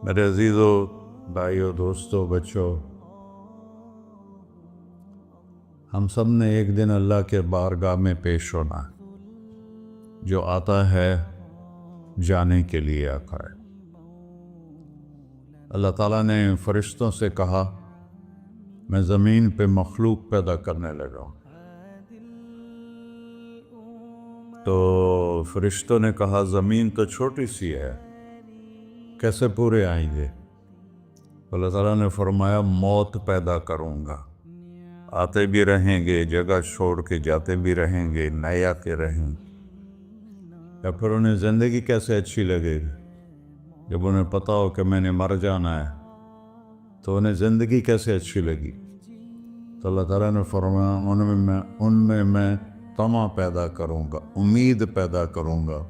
میرے عزیزو، بھائیو، دوستو، بچوں، ہم سب نے ایک دن اللہ کے بارگاہ میں پیش ہونا ہے۔ جو آتا ہے جانے کے لیے آتا ہے۔ اللہ تعالیٰ نے فرشتوں سے کہا میں زمین پہ مخلوق پیدا کرنے لگا ہوں۔ تو فرشتوں نے کہا زمین تو چھوٹی سی ہے، کیسے پورے آئیں گے؟ اللہ تعالیٰ نے فرمایا موت پیدا کروں گا، آتے بھی رہیں گے، جگہ چھوڑ کے جاتے بھی رہیں گے، نئے آتے رہیں گے۔ یا پھر انہیں زندگی کیسے اچھی لگے گی جب انہیں پتا ہو کہ میں نے مر جانا ہے؟ تو انہیں زندگی کیسے اچھی لگی؟ تو اللہ تعالیٰ نے فرمایا ان میں میں طمع پیدا کروں گا، امید پیدا کروں گا۔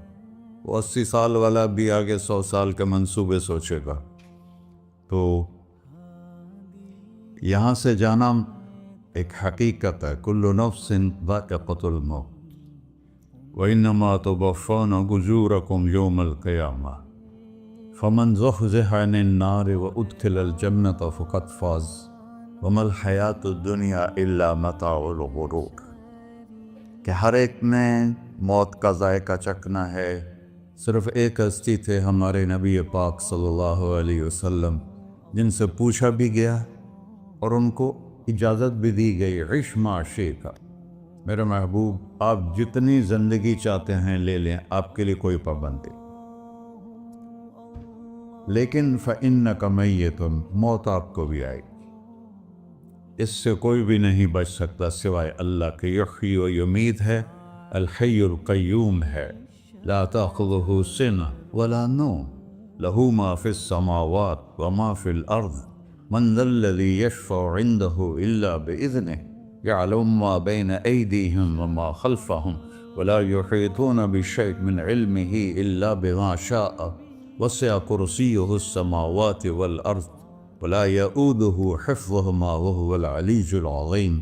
وہ 80 سال والا بھی آگے 100 سال کے منصوبے سوچے گا۔ تو یہاں سے جانا ایک حقیقت ہے، کل نفس ذائقۃ الموت وإنما توفون أجوركم يوم القيامة فمن زحزح عن النار وأدخل الجنة فقد فاز وما الحياة الدنيا إلا متاع الغرور۔ کہ ہر ایک نے موت کا ذائقہ چکھنا ہے۔ صرف ایک ہستی تھے ہمارے نبی پاک صلی اللہ علیہ وسلم، جن سے پوچھا بھی گیا اور ان کو اجازت بھی دی گئی، عش ما شئت، میرے محبوب آپ جتنی زندگی چاہتے ہیں لے لیں، آپ کے لیے کوئی پابندی، لیکن فإنک میت، موت آپ کو بھی آئے گی۔ اس سے کوئی بھی نہیں بچ سکتا سوائے اللہ کے۔ یحیی و یمیت ہے، الحی القیوم ہے، لا تأخذہ سنہ ولا نوم، لہ ما فی السماوات وما فی الارض، من ذا الذی یشفع عنده الا بإذنہ، يعلم ما بين أيديهم وما خلفهم ولا يحيطون بشيء من علمه إلا بما شاء وسع كرسيه السماوات والأرض ولا يؤوده حفظهما وهو العلي العظيم۔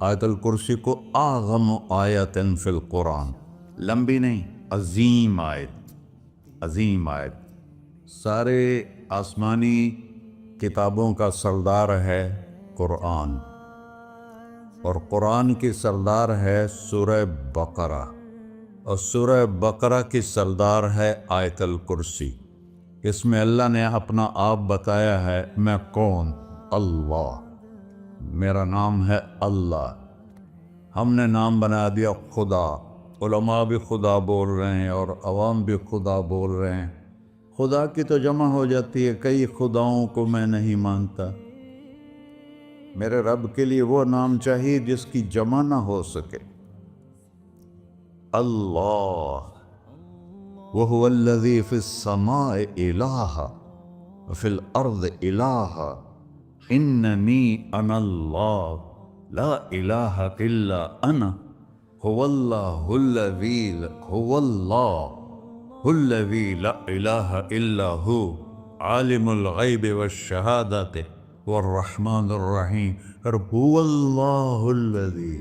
آیت الکرسی کو اعظم آیت فی القرآن، لمبی نہیں، عظیم آیت، عظیم آیت۔ سارے آسمانی کتابوں کا سردار ہے قرآن، اور قرآن کی سردار ہے سورہ بقرہ، اور سورہ بقرہ کی سردار ہے آیت الکرسی۔ اس میں اللہ نے اپنا آپ بتایا ہے، میں کون؟ اللہ، میرا نام ہے اللہ۔ ہم نے نام بنا دیا خدا۔ علماء بھی خدا بول رہے ہیں اور عوام بھی خدا بول رہے ہیں۔ خدا کی تو جمع ہو جاتی ہے، کئی خداؤں کو میں نہیں مانتا۔ میرے رب کے لیے وہ نام چاہیے جس کی جمع نہ ہو سکے۔ اللہ، وہو الذی فی السماء الہ وفی الارض الہ، اننی انا اللہ لا الہ الا انا، هو اللہ الذی لا الہ الا هو، عالم الغیب والشہادۃ والرحمن الرحیم۔ هو اللہ الذی،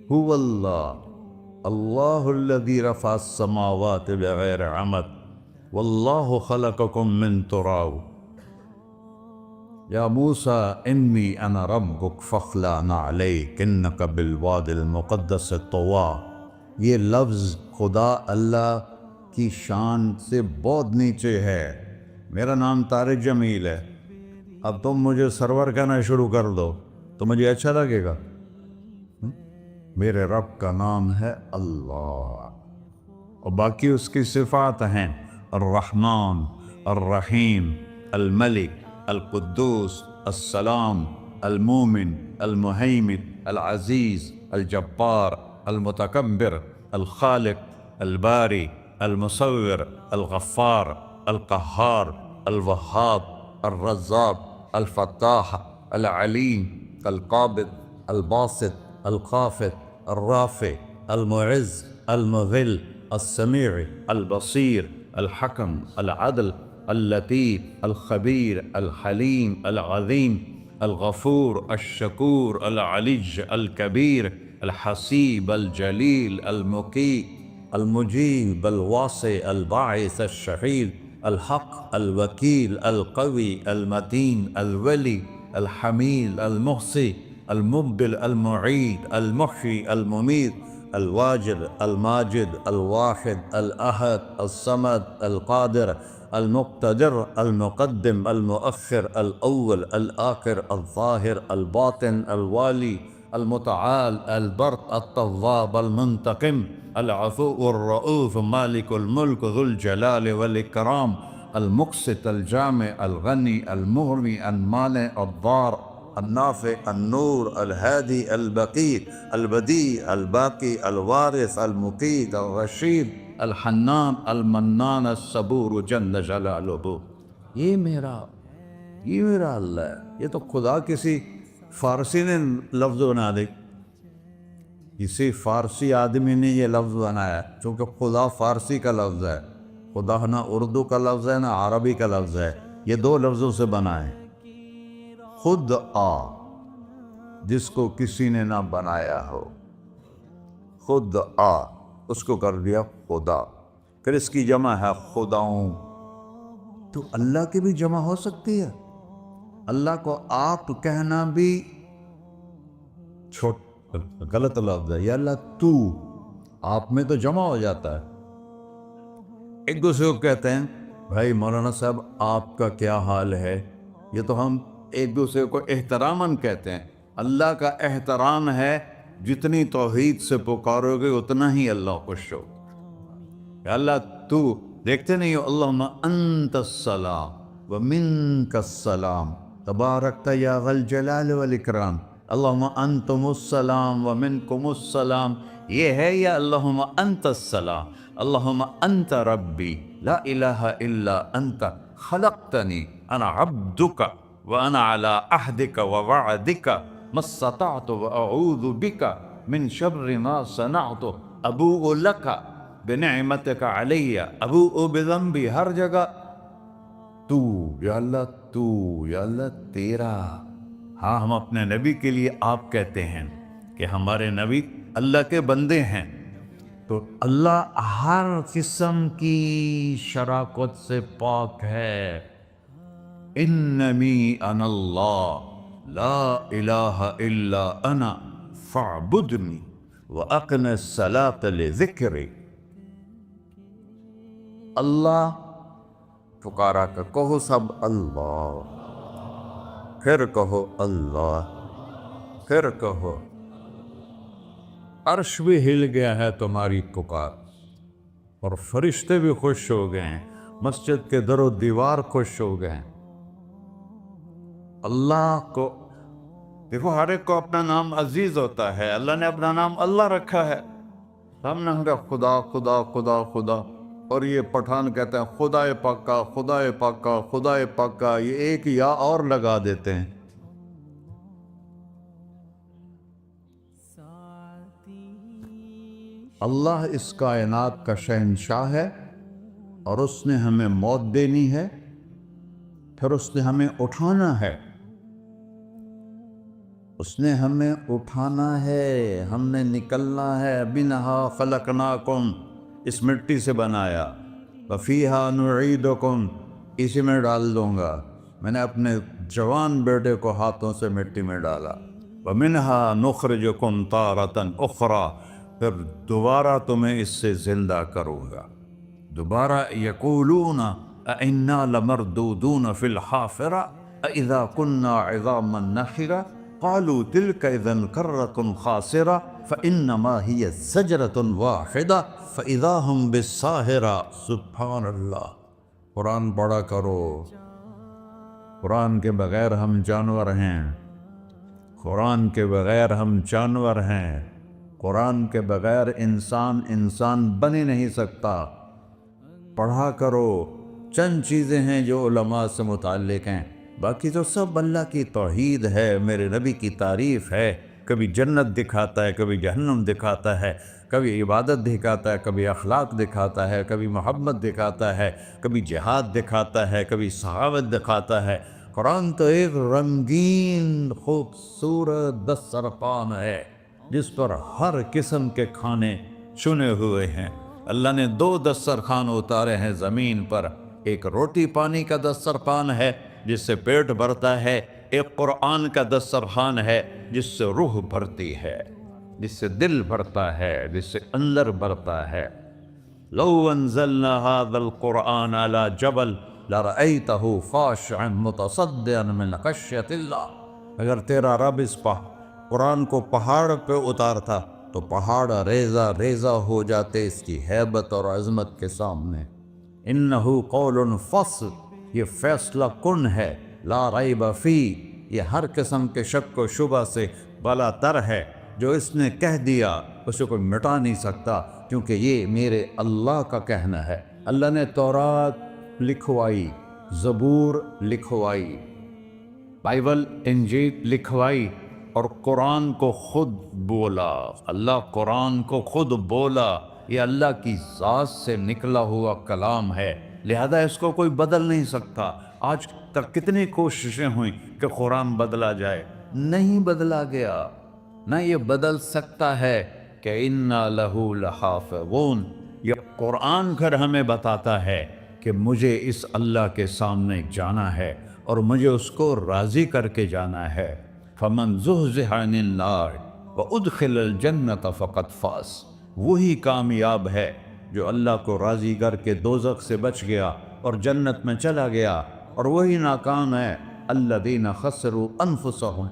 هو اللہ، اللہ الذی رفع السماوات بغیر عمد، واللہ خلقکم من تراب۔ یا موسیٰ انی انا ربک فاخلع نعلیک انک بالواد المقدس طویٰ۔ یہ لفظ خدا اللہ کی شان سے بہت نیچے ہے۔ میرا نام طارق جمیل ہے، اب تم مجھے سرور کہنا شروع کر دو تو مجھے اچھا لگے گا؟ میرے رب کا نام ہے اللہ، اور باقی اس کی صفات ہیں الرحمن، الرحیم، الملک، القدوس، السلام، المومن، المہیمن، العزیز، الجبار، المتکبر، الخالق، الباری، المصور، الغفار، القہار، الوہاب، الرزاق، الفتاح، العلیم، القابض، الباسط، الخافض، الرافع، المعز، المذل، السمیع، البصیر، الحکم، العدل، اللطیف، الخبیر، الحلیم، العظیم، الغفور، الشکور، العلی، الکبیر، الحسیب، الجلیل، المقیت، المجیب، الواسع، الباعث، الشہید، الحق الوکیل القوی المتین الولی الحمیل المحصی المبدل المعید المحیی المميت الواجد الماجد الواحد الأحد الصمد القادر المقتدر المقدم المؤخر الأول الآخر الظاهر الباطن الوالي المتعال البر التواب المنتقم العفو الرؤوف مالك الملك ذو الجلال والإكرام المقسط الجامع الغني المغني المانع الضار النافع النور الهادي البقي البديع الباقي الوارث المقيت الرشيد الحنان المنان الصبور جل جلالہ. یہ میرا اللہ ہے. یہ تو خدا کسی فارسی نے لفظ بنا دے، کسی فارسی آدمی نے یہ لفظ بنایا، چونکہ خدا فارسی کا لفظ ہے. خدا نہ اردو کا لفظ ہے نہ عربی کا لفظ ہے، یہ دو لفظوں سے بنا ہے. خود جس کو کسی نے نہ بنایا ہو، خود اس کو کر دیا خدا. پھر اس کی جمع ہے خداؤں. تو اللہ کی بھی جمع ہو سکتی ہے. اللہ کو آپ کہنا بھی غلط لفظ ہے. یا اللہ تو، آپ میں تو جمع ہو جاتا ہے. ایک دوسرے کو کہتے ہیں بھائی مولانا صاحب آپ کا کیا حال ہے. یہ تو ہم ایک دوسرے کو احتراماً کہتے ہیں. اللہ کا احترام ہے جتنی توحید سے پکارو گے اتنا ہی اللہ خوش ہو. یا اللہ تو، دیکھتے نہیں ہو اللہم انت السلام ومنک السلام تبارکت یا ذا الجلال والاکرام. اللہم انتم السلام ومنکم السلام یہ ہے. یا اللہم انت السلام، اللہم انت ربی لا الہ الا انت خلقتنی انا عبدک وانا علی عہدک ووعدک ما استطعت واعوذ بک من شر ما صنعت ابوء لک بنعمتک علی ابوء بذنبی. ہر جگہ تو، یا اللہ تو، یا اللہ تیرا. ہاں ہم اپنے نبی کے لیے آپ کہتے ہیں کہ ہمارے نبی اللہ کے بندے ہیں. تو اللہ ہر قسم کی شراکت سے پاک ہے. اننی انا اللہ لا الہ الا انا فاعبدنی واقم الصلاۃ لذکری. اللہ پکارا کر کہو سب اللہ، پھر کہو اللہ، پھر کہو. عرش بھی ہل گیا ہے تمہاری پکار، اور فرشتے بھی خوش ہو گئے ہیں، مسجد کے در و دیوار خوش ہو گئے ہیں. اللہ کو دیکھو، ہر ایک کو اپنا نام عزیز ہوتا ہے. اللہ نے اپنا نام اللہ رکھا ہے. ہم نے کہا خدا خدا خدا خدا، اور یہ پٹھان کہتے ہیں خدا پاکا خدا پاکا خدا پاکا. یہ ایک یا اور لگا دیتے ہیں. اللہ اس کائنات کا شہنشاہ ہے، اور اس نے ہمیں موت دینی ہے، پھر اس نے ہمیں اٹھانا ہے. اس نے ہمیں اٹھانا ہے، ہم نے نکلنا ہے. منہا خلقناکم، اس مٹی سے بنایا. وفیہا نعیدکم، اسی میں ڈال دوں گا. میں نے اپنے جوان بیٹے کو ہاتھوں سے مٹی میں ڈالا. ومنہا نخرجکم تارۃ اخری، پھر دوبارہ تمہیں اس سے زندہ کروں گا. دوبارہ یقولون اَإِنَّا لَمَرْدُودُونَ فِي الْحَافِرَةِ أَإِذَا كُنَّا عِظَامًا نَخِرَةً قَالُوا تِلْكَ إِذًا كَرَّةٌ خَاسِرَةٌ فَإِنَّمَا هِيَ زَجْرَةٌ وَاحِدَةٌ فَإِذَا هُمْ بِالسَّاهِرَةِ. سبحان اللہ. قرآن پڑھا کرو. قرآن کے بغیر ہم جانور ہیں. قرآن کے بغیر ہم جانور ہیں. قرآن کے بغیر انسان بن ہی نہیں سکتا. پڑھا کرو. چند چیزیں ہیں جو علماء سے متعلق ہیں، باقی تو سب اللہ کی توحید ہے، میرے نبی کی تعریف ہے. کبھی جنت دکھاتا ہے، کبھی جہنم دکھاتا ہے، کبھی عبادت دکھاتا ہے، کبھی اخلاق دکھاتا ہے، کبھی محبت دکھاتا ہے، کبھی جہاد دکھاتا ہے، کبھی صحابت دکھاتا ہے. قرآن تو ایک رنگین خوبصورت دسترخوان ہے جس پر ہر قسم کے کھانے چنے ہوئے ہیں. اللہ نے 2 دسترخوان اتارے ہیں زمین پر. ایک روٹی پانی کا دسترخوان ہے جس سے پیٹ بھرتا ہے، ایک قرآن کا دسترخوان ہے جس سے روح بھرتی ہے، جس سے دل بھرتا ہے، جس سے اندر بھرتا ہے۔ لو انزلنا هذا القرآن على جبل لرأيته خاشعا متصدعا من خشية اللہ، اگر تیرا رب اس قرآن کو پہاڑ پہ اتارتا تو پہاڑ ریزہ ریزہ ہو جاتے اس کی ہیبت اور عظمت کے سامنے۔ انہ قول فصل، یہ فیصلہ کن ہے، لا ریب فی، یہ ہر قسم کے شک و شبہ سے بالا تر ہے۔ جو اس نے کہہ دیا اسے کوئی مٹا نہیں سکتا، کیونکہ یہ میرے اللہ کا کہنا ہے۔ اللہ نے تورات لکھوائی، زبور لکھوائی، بائبل انجیل لکھوائی، اور قرآن کو خود بولا۔ اللہ قرآن کو خود بولا، یہ اللہ کی ذات سے نکلا ہوا کلام ہے، لہذا اس کو کوئی بدل نہیں سکتا۔ آج تک کتنی کوششیں ہوئیں کہ قرآن بدلا جائے، نہیں بدلا گیا، نہ یہ بدل سکتا ہے کہ اِنَّا لَهُ لَحَافِظُونَ۔ یہ قرآن گھر ہمیں بتاتا ہے کہ مجھے اس اللہ کے سامنے جانا ہے اور مجھے اس کو راضی کر کے جانا ہے۔ فَمَنْ زُحْزِحَ عَنِ النَّارِ وَأُدْخِلَ الْجَنَّةَ فَقَدْ فَازَ، وہی کامیاب ہے جو اللہ کو راضی کر کے دوزخ سے بچ گیا اور جنت میں چلا گیا، اور وہی ناکام ہے الَّذِينَ خَسِرُوا أَنفُسَهُمْ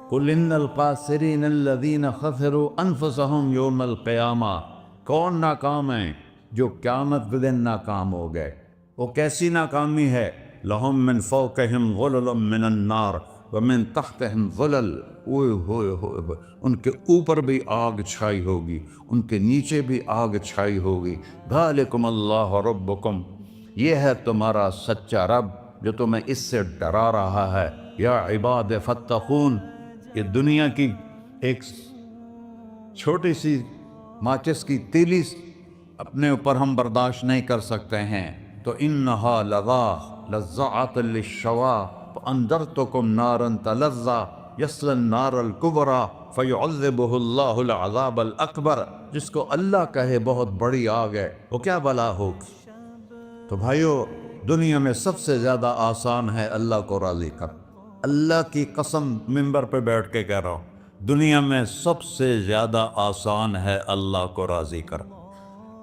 قُلْ إِنَّ الْخَاسِرِينَ الَّذِينَ خَسِرُوا أَنفُسَهُمْ يَوْمَ الْقِيَامَةِ، کون ناکام ہیں؟ جو قیامت کے دن ناکام ہو گئے۔ وہ کیسی ناکامی ہے؟ لَهُم مِّن فَوْقِهِمْ ظُلُلٌ مِّنَ النَّارِ وَمِن تَحْتِهِمْ ظُلَلٌ، ہوئے ان کے اوپر بھی آگ چھائی ہوگی، ان کے نیچے بھی آگ چھائی ہوگی۔ ذَلِكُمُ اللَّهُ رَبُّكُمْ، یہ ہے تمہارا سچا رب جو تمہیں اس سے ڈرا رہا ہے۔ یا عباد فاتقون، یہ دنیا کی ایک چھوٹی سی ماچس کی تیلی اپنے اوپر ہم برداشت نہیں کر سکتے ہیں، تو انہا لظیٰ لذعۃ للشوا فانذرتکم نارا تلظیٰ یصلی النار الکبریٰ فیعذبہ اللہ العذاب الاکبر، جس کو اللہ کہے بہت بڑی آگ ہے، وہ کیا بلا ہوگی۔ تو بھائیو، دنیا میں سب سے زیادہ آسان ہے اللہ کو راضی کر، اللہ کی قسم منبر پہ بیٹھ کے کہہ رہا ہوں، دنیا میں سب سے زیادہ آسان ہے اللہ کو راضی کرنا،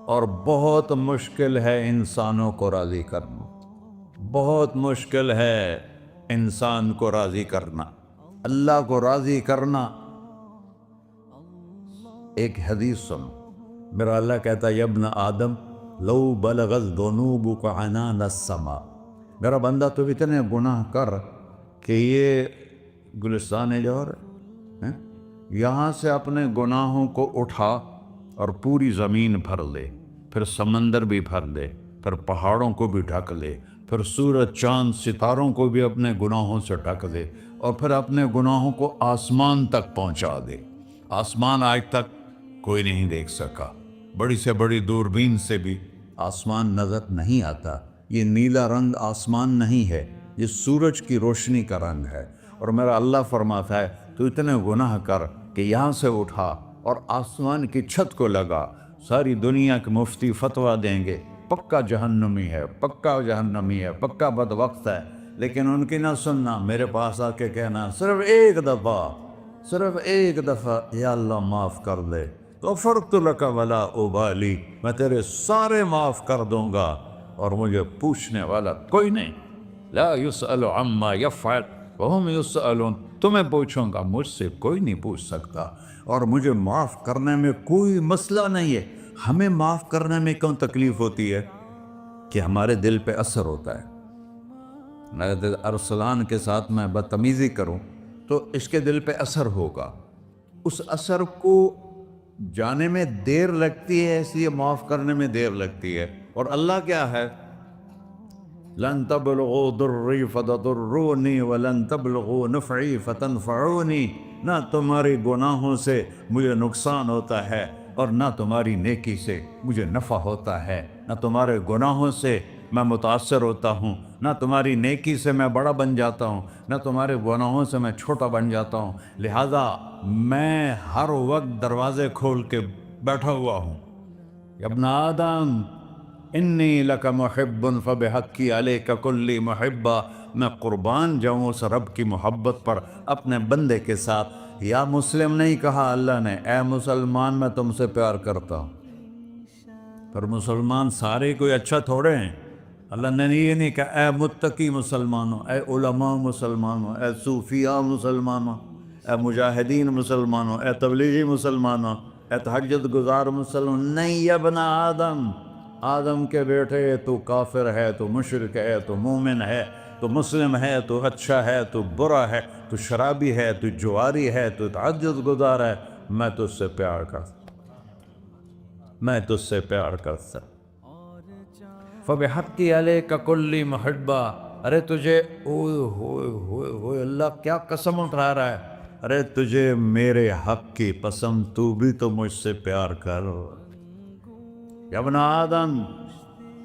اور بہت مشکل ہے انسانوں کو راضی کرنا، بہت مشکل ہے انسان کو راضی کرنا۔ اللہ کو راضی کرنا، ایک حدیث سنو، میرا اللہ کہتا ہے یا ابن آدم لو بلغت ذنوبک عنان السماء، میرا بندہ تو اتنے گناہ کر کہ یہ گلستان جوہر ہے، یہاں سے اپنے گناہوں کو اٹھا اور پوری زمین بھر لے، پھر سمندر بھی بھر لے، پھر پہاڑوں کو بھی ڈھک لے، پھر سورج چاند ستاروں کو بھی اپنے گناہوں سے ڈھک دے، اور پھر اپنے گناہوں کو آسمان تک پہنچا دے۔ آسمان آج تک کوئی نہیں دیکھ سکا، بڑی سے بڑی دوربین سے بھی آسمان نظر نہیں آتا۔ یہ نیلا رنگ آسمان نہیں ہے، یہ سورج کی روشنی کا رنگ ہے۔ اور میرا اللہ فرماتا ہے تو اتنے گناہ کر کہ یہاں سے اٹھا اور آسمان کی چھت کو لگا، ساری دنیا کے مفتی فتویٰ دیں گے پکا جہنمی ہے، پکا جہنمی ہے، پکا بدبخت ہے، لیکن ان کی نہ سننا، میرے پاس آ کے کہنا صرف ایک دفعہ یا اللہ معاف کر دے، غفرت لک ولا ابالی، میں تیرے سارے معاف کر دوں گا اور مجھے پوچھنے والا کوئی نہیں۔ لا یسأل عما یفعل وہم یسألون، تمہیں پوچھوں گا، مجھ سے کوئی نہیں پوچھ سکتا، اور مجھے معاف کرنے میں کوئی مسئلہ نہیں ہے۔ ہمیں معاف کرنے میں کیوں تکلیف ہوتی ہے؟ کہ ہمارے دل پہ اثر ہوتا ہے۔ اگر ارسلان کے ساتھ میں بدتمیزی کروں تو اس کے دل پہ اثر ہوگا، اس اثر کو جانے میں دیر لگتی ہے، اس لیے معاف کرنے میں دیر لگتی ہے۔ اور اللہ کیا ہے؟ لن تبلغوا ضری فتضرونی ولن تبلغوا نفعی فتنفعونی، نہ تمہاری گناہوں سے مجھے نقصان ہوتا ہے اور نہ تمہاری نیکی سے مجھے نفع ہوتا ہے، نہ تمہارے گناہوں سے میں متاثر ہوتا ہوں، نہ تمہاری نیکی سے میں بڑا بن جاتا ہوں، نہ تمہارے گناہوں سے میں چھوٹا بن جاتا ہوں، لہذا میں ہر وقت دروازے کھول کے بیٹھا ہوا ہوں۔ ابن آدم انی لک محب فبحقی علیک کلی محبہ، میں قربان جاؤں اس رب کی محبت پر اپنے بندے کے ساتھ۔ یا مسلم نہیں کہا اللہ نے، اے مسلمان میں تم سے پیار کرتا ہوں۔ پر مسلمان سارے کوئی اچھا تھوڑے ہیں۔ اللہ نے یہ نہیں کہا اے متقی مسلمانوں، اے علماء مسلمانوں، اے صوفیاء مسلمانوں، اے مجاہدین مسلمانوں، اے تبلیغی مسلمانوں، اے تہجد گزار مسلمان، نہیں یا ابن آدم، آدم کے بیٹے، تو کافر ہے، تو مشرک ہے، تو مومن ہے، تو مسلم ہے، تو اچھا ہے، تو برا ہے، تو شرابی ہے، تو جواری ہے، تو تہجد گزار ہے، میں تجھ سے پیار کرتا، میں تجھ سے پیار کرتا۔ فَبِحَقِّ عَلَيْكَ كُلِّ مُحِبًّا، ارے تجھے، اوئے ہوئے ہوئے ہوئے، اللہ کیا قسم اٹھا رہا ہے، ارے تجھے میرے حق کی قسم، تو بھی تو مجھ سے پیار کر۔ یا ابن آدم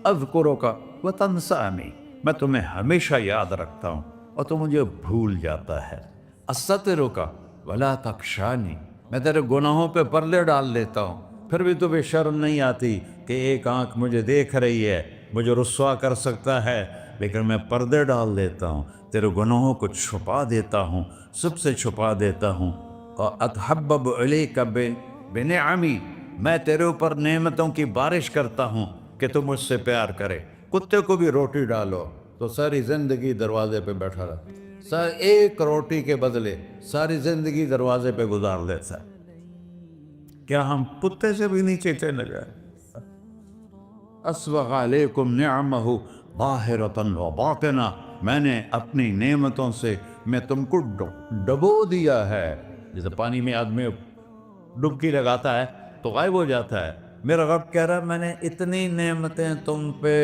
اذکرک وتنسانی، میں تمہیں ہمیشہ یاد رکھتا ہوں اور تو مجھے بھول جاتا ہے۔ استترک ولا تخشانی، میں تیرے گناہوں پہ پردے ڈال دیتا ہوں، پھر بھی تمہیں شرم نہیں آتی کہ ایک آنکھ مجھے دیکھ رہی ہے، مجھے رسوا کر سکتا ہے، لیکن میں پردے ڈال دیتا ہوں، تیرے گناہوں کو چھپا دیتا ہوں، سب سے چھپا دیتا ہوں۔ اور اتحبب الیک بنعمی، میں تیرے اوپر نعمتوں کی بارش کرتا ہوں کہ تم مجھ سے پیار کرے۔ کتے کو بھی روٹی ڈالو تو ساری زندگی دروازے پہ بیٹھا رہتا، ایک روٹی کے بدلے ساری زندگی دروازے پہ گزار دیتا ہے۔ کیا ہم کتے سے بھی نیچے چلے گئے؟ اسبغ علیکم نعمہ ظاہرۃ و باطنہ، میں نے اپنی نعمتوں سے میں تم کو ڈبو دیا ہے۔ جیسے پانی میں آدمی ڈبکی لگاتا ہے تو غائب ہو جاتا ہے، میرا رب کہہ رہا ہے میں نے اتنی نعمتیں تم پہ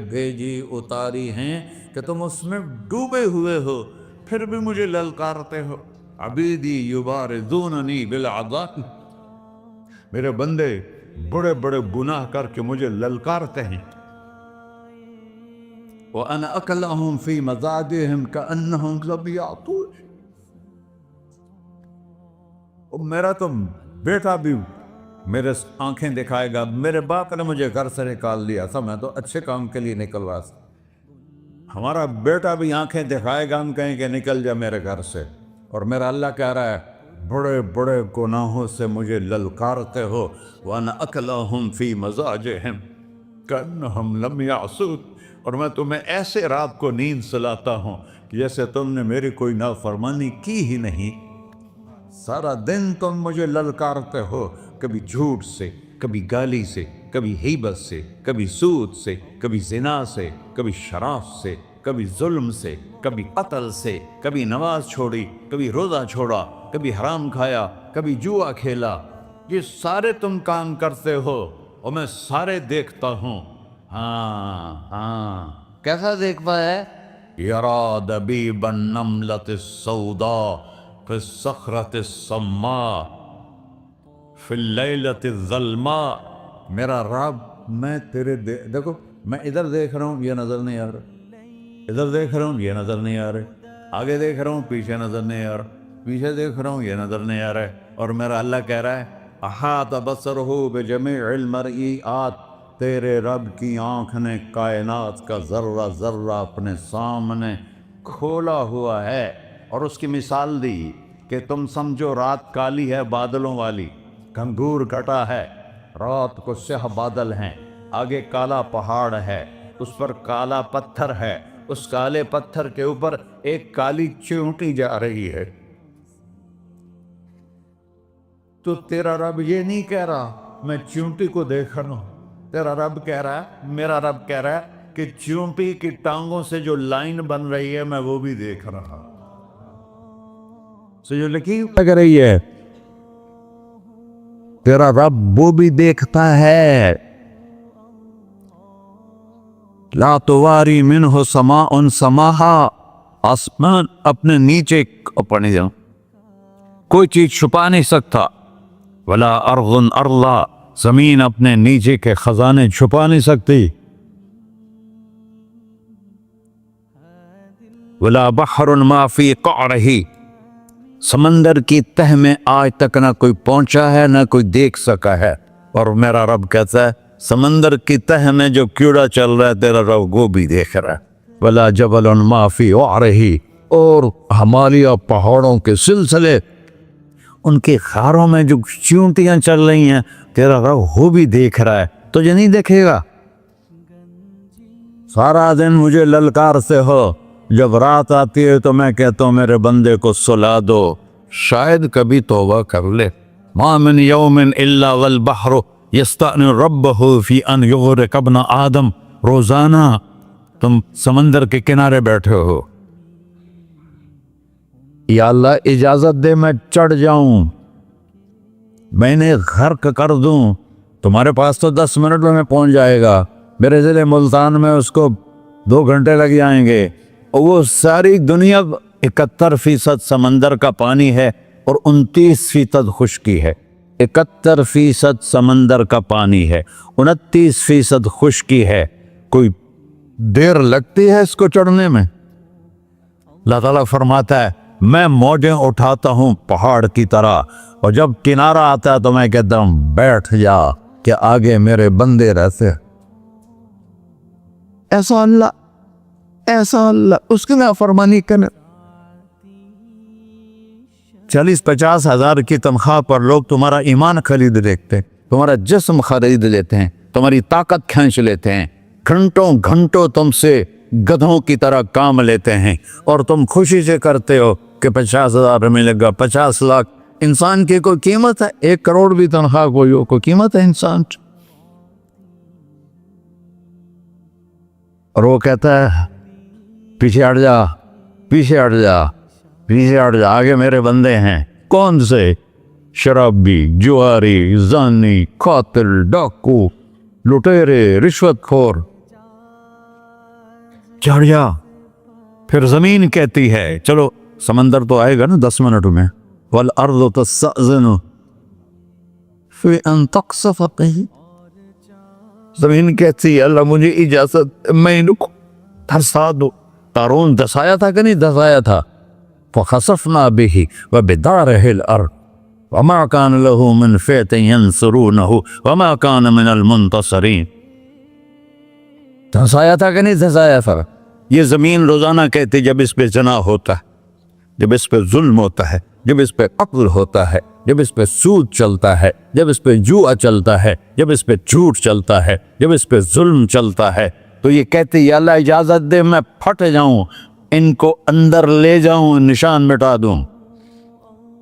بھیجی، اتاری ہیں کہ تم اس میں ڈوبے ہوئے ہو، پھر بھی مجھے للکارتے ہو۔ عبیدی یبارزوننی بالعذاب، میرے بندے بڑے بڑے گناہ کر کے مجھے للکارتے ہیں۔ وَأَنَا أَكْلَهُمْ فِي مَزَاجِهِمْ كَأَنَّهُمْ لَمْ يَعْطُونِ، میرا تو بیٹا بھی میرے آنکھیں دکھائے گا، میرے باپ نے مجھے گھر سے نکال دیا تھا، میں تو اچھے کام کے لیے نکل رہا تھا، ہمارا بیٹا بھی آنکھیں دکھائے گا، ہم کہیں کہ نکل جا میرے گھر سے، اور میرا اللہ کہہ رہا ہے بڑے بڑے گناہوں سے مجھے للکارتے ہو۔ وَأَنَا أَكْلَهُمْ فِي مَزَاجِهِمْ كَأَنَّهُمْ لَمْ يَعْصُونِ، اور میں تمہیں ایسے رات کو نیند سلاتا ہوں جیسے تم نے میری کوئی نافرمانی کی ہی نہیں۔ سارا دن تم مجھے للکارتے ہو، کبھی جھوٹ سے، کبھی گالی سے، کبھی غیبت سے، کبھی سود سے، کبھی زنا سے، کبھی شراب سے، کبھی ظلم سے، کبھی قتل سے، کبھی نماز چھوڑی، کبھی روزہ چھوڑا، کبھی حرام کھایا، کبھی جوا کھیلا، یہ سارے تم کام کرتے ہو اور میں سارے دیکھتا ہوں۔ ہاں ہاں، کیسا دیکھتا ہے؟ یرا دبیب النملۃ السوداء فی الصخرۃ الصماء فی اللیلۃ الظلماء، میرا رب میں تیرے دیکھو، میں ادھر دیکھ رہا ہوں یہ نظر نہیں آ رہا، ادھر دیکھ رہا ہوں یہ نظر نہیں آ رہا، آگے دیکھ رہا ہوں پیچھے نظر نہیں آ رہا، پیچھے دیکھ رہا ہوں یہ نظر نہیں آ رہا ہے، اور میرا اللہ کہہ رہا ہے احاط بصرہ بجمیع المرئیات، تیرے رب کی آنکھ نے کائنات کا ذرہ ذرہ اپنے سامنے کھولا ہوا ہے، اور اس کی مثال دی کہ تم سمجھو رات کالی ہے بادلوں والی، گھنگور کٹا ہے، رات کو سیاہ بادل ہیں، آگے کالا پہاڑ ہے، اس پر کالا پتھر ہے، اس کالے پتھر کے اوپر ایک کالی چیونٹی جا رہی ہے، تو تیرا رب یہ نہیں کہہ رہا میں چیونٹی کو دیکھ رہا ہوں، تیرا رب کہہ رہا ہے، میرا رب کہہ رہا ہے کہ چیونٹی کی ٹانگوں سے جو لائن بن رہی ہے میں وہ بھی دیکھ رہا ہوں، جو لکھی لگ رہی ہے تیرا رب وہ بھی دیکھتا ہے۔ لا تواری منہ سماء سماہا، آسمان اپنے نیچے پڑھنے جاؤں کوئی چیز چھپا نہیں سکتا، ولا ارض ارضا، زمین اپنے نیچے کے خزانے چھپا نہیں سکتی، ولا بحر ما فی قعرہ، سمندر کی تہ میں آج تک نہ کوئی پہنچا ہے نہ کوئی دیکھ سکا ہے، اور میرا رب کہتا ہے سمندر کی تہ میں جو کیڑا چل رہا ہے تیرا رب وہ بھی دیکھ رہا ہے. ولا جبل ما فی وعرہ، اور ہمالیہ پہاڑوں کے سلسلے ان کی خاروں میں جو چیونٹیاں چل رہی ہیں تیرا رب وہ بھی دیکھ رہا ہے. تجھے نہیں دیکھے گا؟ سارا دن مجھے للکارتے ہو، جب رات آتی ہے تو میں کہتا ہوں میرے بندے کو سلا دو، شاید کبھی توبہ کر لے. ما من یوم الا والبحر یستأنی ربہ فی ان یغرق ابن آدم. روزانہ تم سمندر کے کنارے بیٹھے ہو، یا اللہ اجازت دے میں چڑھ جاؤں، میں نے غرق کر دوں. تمہارے پاس تو 10 منٹ میں پہنچ جائے گا، میرے ضلع ملتان میں اس کو 2 گھنٹے لگ جائیں گے. اور وہ ساری دنیا 71% سمندر کا پانی ہے اور 29% خشکی ہے. 71% سمندر کا پانی ہے، 29% خشکی ہے. کوئی دیر لگتی ہے اس کو چڑھنے میں؟ اللہ تعالیٰ فرماتا ہے میں موجیں اٹھاتا ہوں پہاڑ کی طرح، اور جب کنارہ آتا ہے تو میں کہتا ہوں بیٹھ جا کہ آگے میرے بندے رہتے. ایسا اللہ اس کی نافرمانی کرے. 40-50 ہزار کی تنخواہ پر لوگ تمہارا ایمان خرید لیتے، تمہارا جسم خرید لیتے ہیں، تمہاری طاقت کھینچ لیتے ہیں، گھنٹوں تم سے گدھوں کی طرح کام لیتے ہیں، اور تم خوشی سے کرتے ہو کہ 50,000 ملے گا، 50 لاکھ. انسان کی کوئی قیمت ہے؟ 1 کروڑ بھی تنخواہ کوئی قیمت ہے انسان؟ اور وہ کہتا ہے پیچھے ہٹ جا، پیچھے ہٹ جا، پیچھے ہٹ جا، آگے میرے بندے ہیں. کون سے؟ شرابی، جواری، زانی، قاتل، ڈاکو، لٹیرے، رشوت خور. چڑھ جا. پھر زمین کہتی ہے چلو سمندر تو آئے گا نا 10 منٹ میں. والارض تستأذن فی ان تقصف بہ. زمین کہتی ہے اللہ مجھے اجازت، میں ان کو دھسا دو. قارون دھسایا تھا کہ نہیں دھسایا تھا؟ فخسفنا به وبداره الارض وما كان له من فئة ينصرونه وما كان من المنتصرين. دھسایا تھا کہ نہیں دھسایا تھا؟ یہ زمین روزانہ کہتی جب اس پہ زنا ہوتا ہے، جب اس پہ ظلم ہوتا ہے، جب اس پہ قتل ہوتا ہے، جب اس پہ سود چلتا ہے، جب اس پہ جوا چلتا ہے، جب اس پہ جھوٹ چلتا ہے، جب اس پہ ظلم چلتا ہے، تو یہ کہتے یا اللہ اجازت دے میں پھٹ جاؤں، ان کو اندر لے جاؤں، نشان مٹا دوں.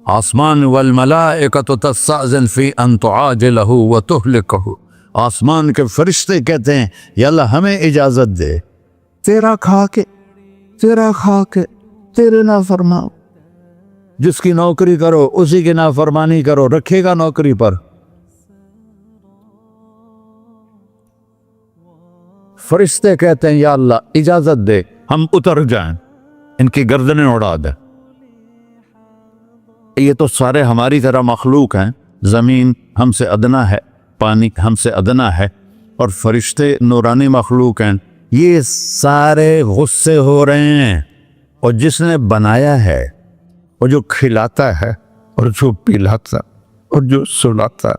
آسمان والملائکۃ تستأذن فی ان تعاجلہ وتہلکہ. آسمان کے فرشتے کہتے ہیں یا اللہ ہمیں اجازت دے، تیرا کھا کے تیرے نافرمان. جس کی نوکری کرو اسی کی نافرمانی کرو، رکھے گا نوکری پر. فرشتے کہتے ہیں یا اللہ اجازت دے ہم اتر جائیں، ان کی گردنیں اڑا دے. یہ تو سارے ہماری طرح مخلوق ہیں، زمین ہم سے ادنا ہے، پانی ہم سے ادنا ہے، اور فرشتے نورانی مخلوق ہیں. یہ سارے غصے ہو رہے ہیں، اور جس نے بنایا ہے اور جو کھلاتا ہے اور جو پلاتا اور جو سلاتا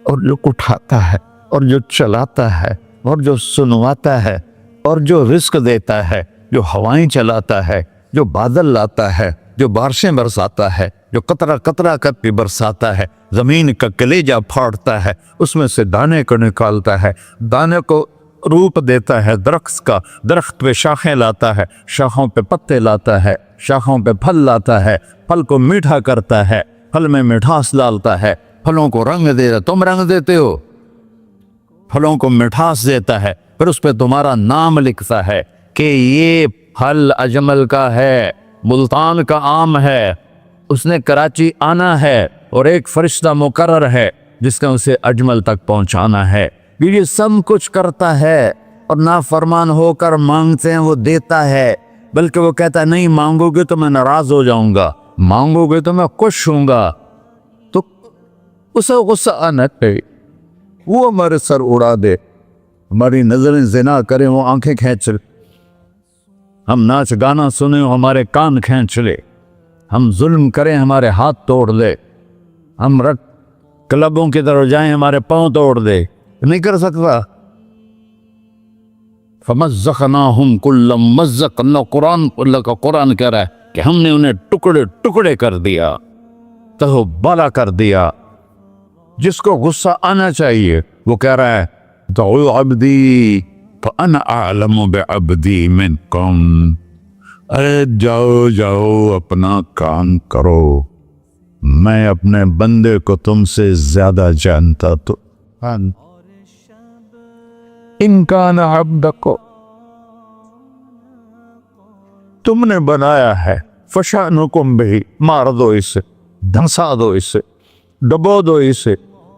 اور جو اٹھاتا ہے اور جو چلاتا ہے اور جو سنواتا ہے اور جو رزق دیتا ہے، جو ہوائیں چلاتا ہے، جو بادل لاتا ہے، جو بارشیں برساتا ہے، جو قطرہ قطرہ کر کے برساتا ہے، زمین کا کلیجہ پھاڑتا ہے، اس میں سے دانے کو نکالتا ہے، دانے کو روپ دیتا ہے درخت کا، درخت پہ شاخیں لاتا ہے، شاخوں پہ پتے لاتا ہے، شاخوں پہ پھل لاتا ہے، پھل کو میٹھا کرتا ہے، پھل میں مٹھاس ڈالتا ہے، پھلوں کو رنگ دیتا. تم رنگ دیتے ہو، پھلوں کو مٹھاس دیتا ہے، پھر اس پہ تمہارا نام لکھتا ہے کہ یہ پھل اجمل کا ہے، ملتان کا آم ہے، اس نے کراچی آنا ہے، اور ایک فرشتہ مقرر ہے جس نے اسے اجمل تک پہنچانا ہے. یہ سب کچھ کرتا ہے، اور نافرمان ہو کر مانگتے ہیں وہ دیتا ہے، بلکہ وہ کہتا ہے نہیں مانگو گے تو میں ناراض ہو جاؤں گا، مانگو گے تو میں خوش ہوں گا. تو اسے غصہ آنا چاہیے، وہ ہمارے سر اڑا دے، ہماری نظریں زنا کریں وہ آنکھیں کھینچ لے، ہم ناچ گانا سنیں ہمارے کان کھینچ لے، ہم ظلم کریں ہمارے ہاتھ توڑ لے، ہم کلبوں کی طرف جائیں ہمارے پاؤں توڑ دے، نہیں کر سکتا. فَمَزَّقْنَاهُمْ كُلَّ مُمَزَّقٍ. اللہ کا قرآن کہہ رہا ہے کہ ہم نے انہیں ٹکڑے ٹکڑے کر دیا، تہو بالا کر دیا. جس کو غصہ آنا چاہیے وہ کہہ رہا ہے دعوا عبدی فأنا أعلم بعبدی منکم. ارے جاؤ جاؤ اپنا کام کرو، میں اپنے بندے کو تم سے زیادہ جانتا. تو ان کان عبدکو، تم نے بنایا ہے، فشانکم بہی، مار دو اسے، دھنسا دو اسے، ڈبو دو اسے.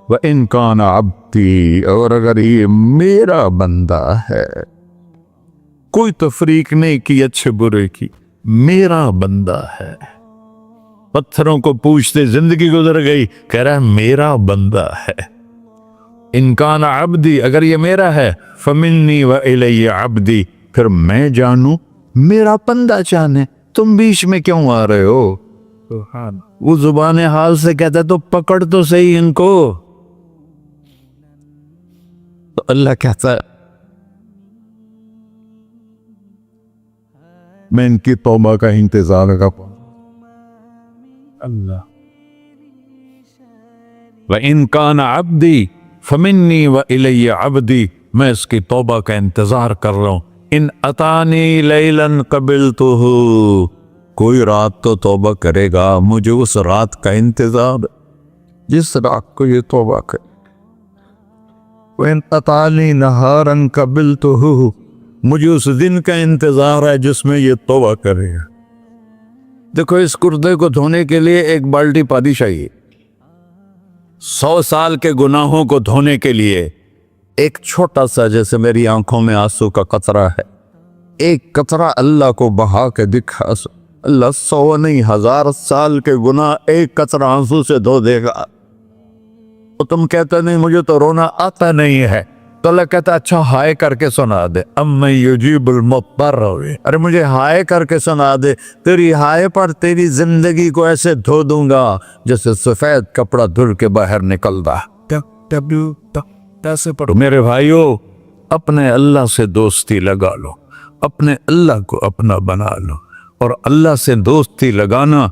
وَإِن كَانَ عَبْدِي، اور اگر یہ میرا بندہ ہے، کوئی تفریق نہیں کی اچھے برے کی، میرا بندہ ہے. پتھروں کو پوچھتے زندگی گزر گئی، کہہ رہا ہے میرا بندہ ہے. ان کان عبدی، اگر یہ میرا ہے، فمنی وإلی عبدی، پھر میں جانوں میرا بندہ جانے. تم بیچ میں کیوں آ رہے ہو؟ وہ زبان حال سے کہتا ہے تو پکڑ تو صحیح ان کو. تو اللہ کہتا ہے میں ان کی توبہ کا انتظار کرتا ہوں. اللہ وَإِن كَانَ عَبْدِي فَمِنِّي وَإِلَيَّ عَبْدِي، میں اس کی توبہ کا انتظار کر رہا ہوں. ان اتانی لیلاً قبلتہ، کوئی رات تو توبہ کرے گا، مجھے اس رات کا انتظار جس رات کو یہ توبہ کرے. وَإِنْ أَتَانِي نَهَارًا قَبِلْتُهُ، مجھے اس دن کا انتظار ہے جس میں یہ توبہ کرے گا. دیکھو اس کردے کو دھونے کے لیے ایک بالٹی پانی چاہیے. 100 سال کے گناہوں کو دھونے کے لیے ایک چھوٹا سا، جیسے میری آنکھوں میں آنسو کا قطرہ ہے، ایک قطرہ اللہ کو بہا کے دکھا، اللہ 100 نہیں 1000 سال کے گناہ ایک قطرہ آنسو سے دھو دے گا. تو تم کہتے نہیں مجھے تو رونا آتا نہیں ہے، تو اللہ کہتا اچھا ہائے کر کے سنا دے. اَمَّن يُجِيبُ الْمُضْطَرَّ، ارے مجھے ہائے کر کے سنا دے. تیری ہائے پر تیری زندگی کو ایسے دھو دوں گا جیسے سفید کپڑا دھل کے باہر نکلتا. میرے بھائیو، اپنے اللہ سے دوستی لگا لو، اپنے اللہ کو اپنا بنا لو. اور اللہ سے دوستی لگانا،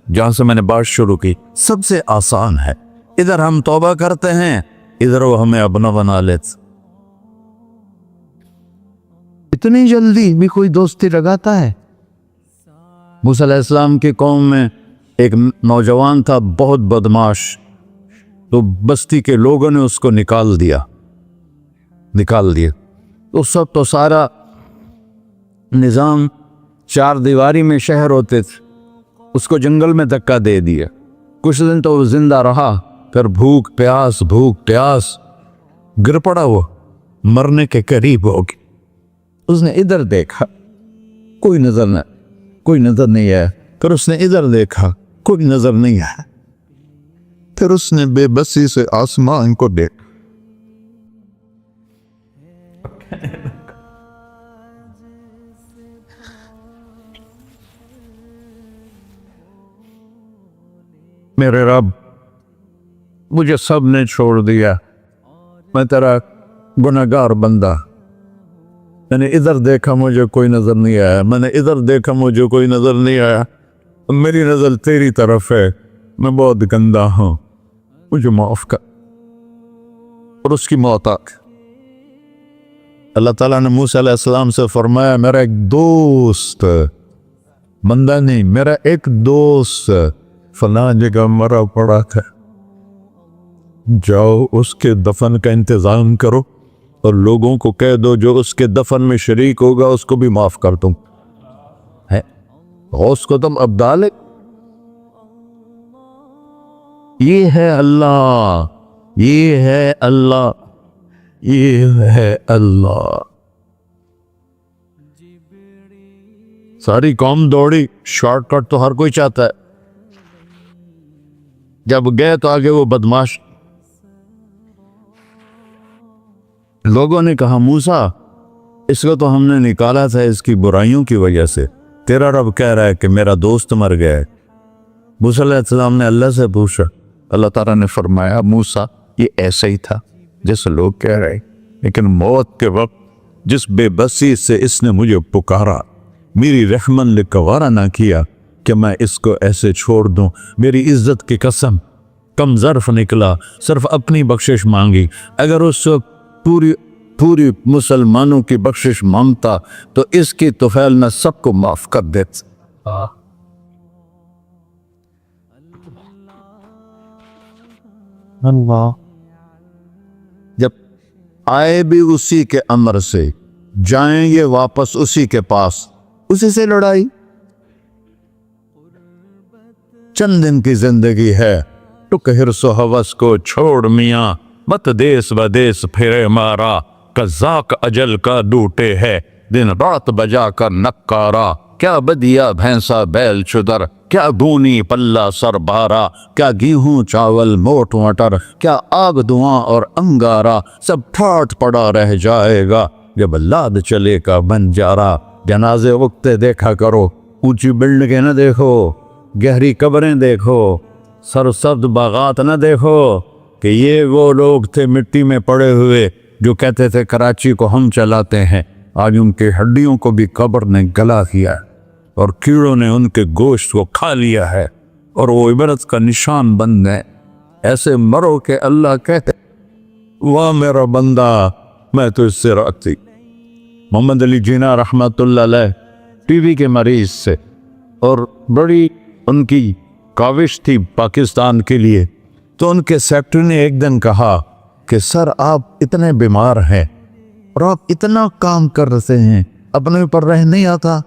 جہاں سے میں نے بات شروع کی، سب سے آسان ہے. ادھر ہم توبہ کرتے ہیں، ادھر وہ ہمیں اپنا بنا لیتے. اتنی جلدی بھی کوئی دوستی لگاتا ہے؟ موسیٰ علیہ السلام کی قوم میں ایک نوجوان تھا بہت بدماش، تو بستی کے لوگوں نے اس کو نکال دیا. اس وقت تو سارا نظام 4 دیواری میں شہر ہوتے تھے، اس کو جنگل میں دھکا دے دیا. کچھ دن تو وہ زندہ رہا، پھر بھوک پیاس گر پڑا، وہ مرنے کے قریب ہو گیا. اس نے ادھر دیکھا، کوئی نظر نہیں آیا. پھر اس نے ادھر دیکھا، کوئی نظر نہیں آیا. پھر اس نے بے بسی سے آسمان کو دیکھا. میرے رب، مجھے سب نے چھوڑ دیا، میں تیرا گناہگار بندہ. میں نے ادھر دیکھا مجھے کوئی نظر نہیں آیا، میں نے ادھر دیکھا مجھے کوئی نظر نہیں آیا. میری نظر تیری طرف ہے، میں بہت گندا ہوں، مجھے معاف کر. اور اس کی موت آ گئی. اللہ تعالیٰ نے موسیٰ علیہ السلام سے فرمایا میرا ایک دوست، بندہ نہیں، میرا ایک دوست فلاں جگہ مرا پڑا تھا، جاؤ اس کے دفن کا انتظام کرو اور لوگوں کو کہہ دو جو اس کے دفن میں شریک ہوگا اس کو بھی معاف کر دوں. غوث کو تم ابدال ہے. یہ ہے اللہ، یہ ہے اللہ، یہ ہے اللہ. ساری قوم دوڑی، شارٹ کٹ تو ہر کوئی چاہتا ہے. جب گئے تو آگے وہ بدماش. لوگوں نے کہا موسیٰ اس کو تو ہم نے نکالا تھا اس کی برائیوں کی وجہ سے، تیرا رب کہہ رہا ہے کہ میرا دوست مر گیا ہے. موسیٰ علیہ السلام نے اللہ سے پوچھا، اللہ تعالیٰ نے فرمایا موسیٰ یہ ایسا ہی تھا، جیسے لوگ کہہ رہے، لیکن موت کے وقت جس بے بسی سے اس نے مجھے پکارا، میری رحمن نے گوارا نہ کیا کہ میں اس کو ایسے چھوڑ دوں۔ میری عزت کی قسم، کم ظرف نکلا، صرف اپنی بخشش مانگی۔ اگر اس وقت پوری مسلمانوں کی بخشش مانگتا تو اس کی طفیل نہ سب کو معاف کر دیتا۔ اللہ جب آئے بھی اسی کے امر سے، جائیں گے واپس اسی کے پاس، اسی سے لڑائی۔ چند دن کی زندگی ہے، ٹک حرص و ہوس کو چھوڑ میاں، مت دیس بدیس پھرے مارا، قزاق اجل کا ڈوٹے ہے، دن رات بجا کر نکارا، کیا بدیا بھینسا بیل چدر، کیا بونی پلہ سر بارا، کیا گیہوں چاول موٹ مٹر، کیا آگ دھواں اور انگارا، سب ٹھاٹ پڑا رہ جائے گا جب لاد چلے کا بن جارا۔ جنازے وقتے دیکھا کرو، اونچی بلڈنگیں نہ دیکھو، گہری قبریں دیکھو، سرسبز باغات نہ دیکھو کہ یہ وہ لوگ تھے مٹی میں پڑے ہوئے جو کہتے تھے کراچی کو ہم چلاتے ہیں۔ آج ان کے ہڈیوں کو بھی قبر نے گلا کیا ہے اور کیڑوں نے ان کے گوشت کو کھا لیا ہے اور وہ عبرت کا نشان بن گئے۔ ایسے مرو کہ اللہ کہتے واہ میرا بندہ میں تو اس سے راضی۔ محمد علی جناح رحمت اللہ علیہ ٹی وی کے مریض سے، اور بڑی ان کی کاوش تھی پاکستان کے لیے، تو ان کے سیکٹری نے ایک دن کہا کہ سر آپ اتنے بیمار ہیں اور آپ اتنا کام کر رہے ہیں، اپنے اوپر رہ نہیں آتا؟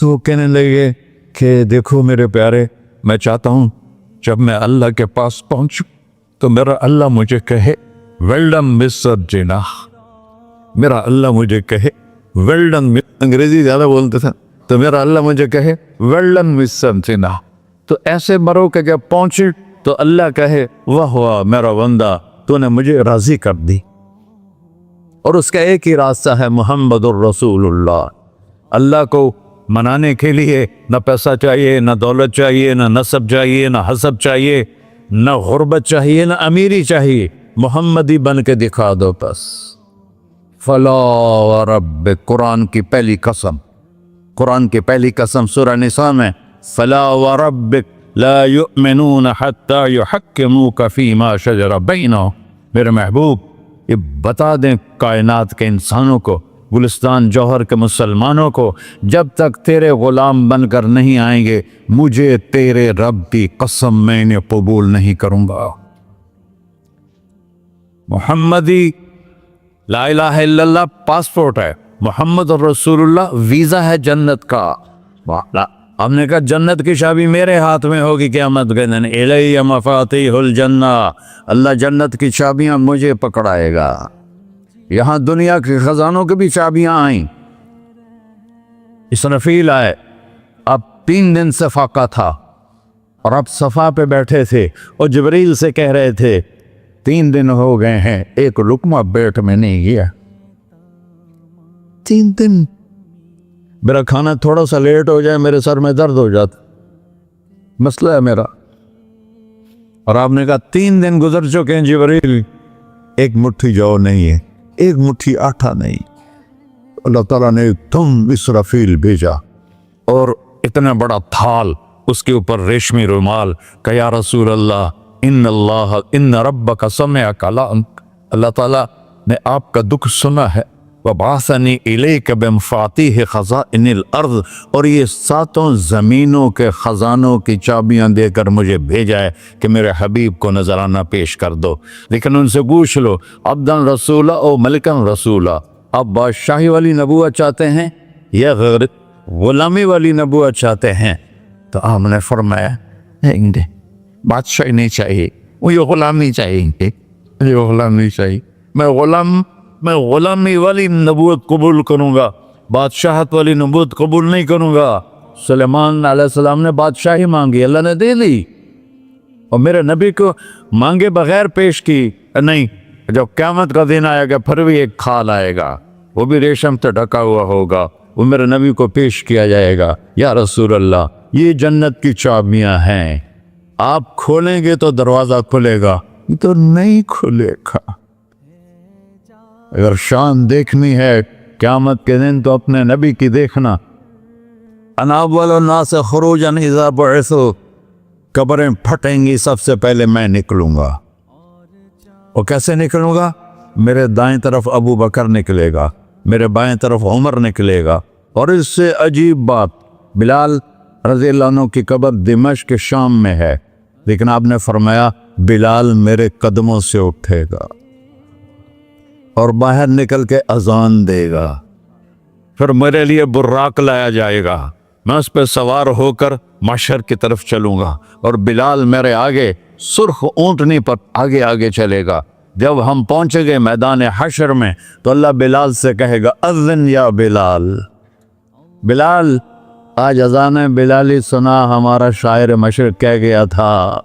تو وہ کہنے لگے کہ دیکھو میرے پیارے، میں چاہتا ہوں جب میں اللہ کے پاس پہنچوں تو میرا اللہ مجھے کہے ویل ڈن مسٹر جناح، میرا اللہ مجھے کہے ویل ڈن، انگریزی زیادہ بولتے تھے، تو میرا اللہ مجھے کہے ویل ڈن مسٹر جناح۔ تو ایسے مرو کہ جب پہنچے تو اللہ کہے واہ واہ میرا بندہ تو نے مجھے راضی کر دی۔ اور اس کا ایک ہی راستہ ہے محمد الرسول اللہ۔ اللہ کو منانے کے لیے نہ پیسہ چاہیے، نہ دولت چاہیے، نہ نسب چاہیے، نہ حسب چاہیے، نہ غربت چاہیے، نہ امیری چاہیے، محمدی بن کے دکھا دو بس۔ فلا وربک، قرآن کی پہلی قسم، قرآن کی پہلی قسم سورہ نساء میں، فلا وربک لا یؤمنون حتی یحکموک فیما شجر بینہم۔ میرے محبوب یہ بتا دیں کائنات کے انسانوں کو، گلستان جوہر کے مسلمانوں کو، جب تک تیرے غلام بن کر نہیں آئیں گے مجھے تیرے رب کی قسم میں انہیں قبول نہیں کروں گا۔ محمدی لا الہ الا اللہ پاسپورٹ ہے، محمد الرسول اللہ ویزا ہے جنت کا۔ ہم نے کہا جنت کی چابی میرے ہاتھ میں ہوگی قیامت کے دن، الی مفاتیح الجنہ، اللہ جنت کی چابیاں مجھے پکڑائے گا۔ یہاں دنیا کے خزانوں کی بھی چابیاں آئیں۔ اسرافیل آئے، اب 3 دن سے فاقہ تھا اور اب صفا پہ بیٹھے تھے اور جبریل سے کہہ رہے تھے 3 دن ہو گئے ہیں ایک لقمہ پیٹ میں نہیں گیا۔ 3 دن میرا کھانا تھوڑا سا لیٹ ہو جائے میرے سر میں درد ہو جاتا، مسئلہ ہے میرا۔ اور آپ نے کہا 3 دن گزر چکے ہیں جبریل، ایک مٹھی جو نہیں ہے، ایک مٹھی آٹا نہیں۔ اللہ تعالیٰ نے تم اسرافیل بھیجا اور اتنا بڑا تھال، اس کے اوپر ریشمی رومال، کہ یا رسول اللہ ان ربک سمع کلامک، اللہ تعالیٰ نے آپ کا دکھ سنا ہے، وَبَعَثَنِي إِلَيْكَ بِمَفَاتِيحِ خَزَائِنِ الْأَرْضِ، اور یہ 7 زمینوں کے خزانوں کی چابیاں دے کر مجھے بھیجا ہے کہ میرے حبیب کو نذرانہ پیش کر دو۔ لیکن ان سے پوچھ لو عبدًا رسولہ او ملکن رسولہ، آپ بادشاہی والی نبوت چاہتے ہیں یا غیر غلامی والی نبوت چاہتے ہیں؟ تو آپ نے فرمایا بادشاہی نہیں چاہیے، وہ یہ غلامی چاہیے، یہ غلامی چاہیے، میں غلامی والی نبوت قبول کروں گا، بادشاہت والی نبوت قبول نہیں کروں گا۔ سلیمان علیہ السلام نے بادشاہی مانگی، اللہ نے دے دی، اور میرے نبی کو مانگے بغیر پیش کی نہیں۔ جب قیامت کا دن آئے گا پھر بھی ایک کھال آئے گا، وہ بھی ریشم سے ڈھکا ہوا ہوگا، وہ میرے نبی کو پیش کیا جائے گا، یا رسول اللہ یہ جنت کی چابیاں ہیں، آپ کھولیں گے تو دروازہ کھلے گا، یہ تو نہیں کھلے گا۔ اگر شان دیکھنی ہے قیامت کے دن تو اپنے نبی کی دیکھنا۔ انا اول الناس خروجا اذا بعثوا، قبریں پھٹیں گی سب سے پہلے میں نکلوں گا۔ اور کیسے نکلوں گا؟ میرے دائیں طرف ابو بکر نکلے گا، میرے بائیں طرف عمر نکلے گا۔ اور اس سے عجیب بات، بلال رضی اللہ عنہ کی قبر دمشق شام میں ہے، لیکن آپ نے فرمایا بلال میرے قدموں سے اٹھے گا اور باہر نکل کے اذان دے گا، پھر میرے لیے براق لایا جائے گا، میں اس پہ سوار ہو کر محشر کی طرف چلوں گا، اور بلال میرے آگے سرخ اونٹنی پر آگے آگے چلے گا۔ جب ہم پہنچے گے میدان حشر میں تو اللہ بلال سے کہے گا اذن یا بلال۔ بلال، آج اذان بلالی سنا، ہمارا شاعر مشرق کہہ گیا تھا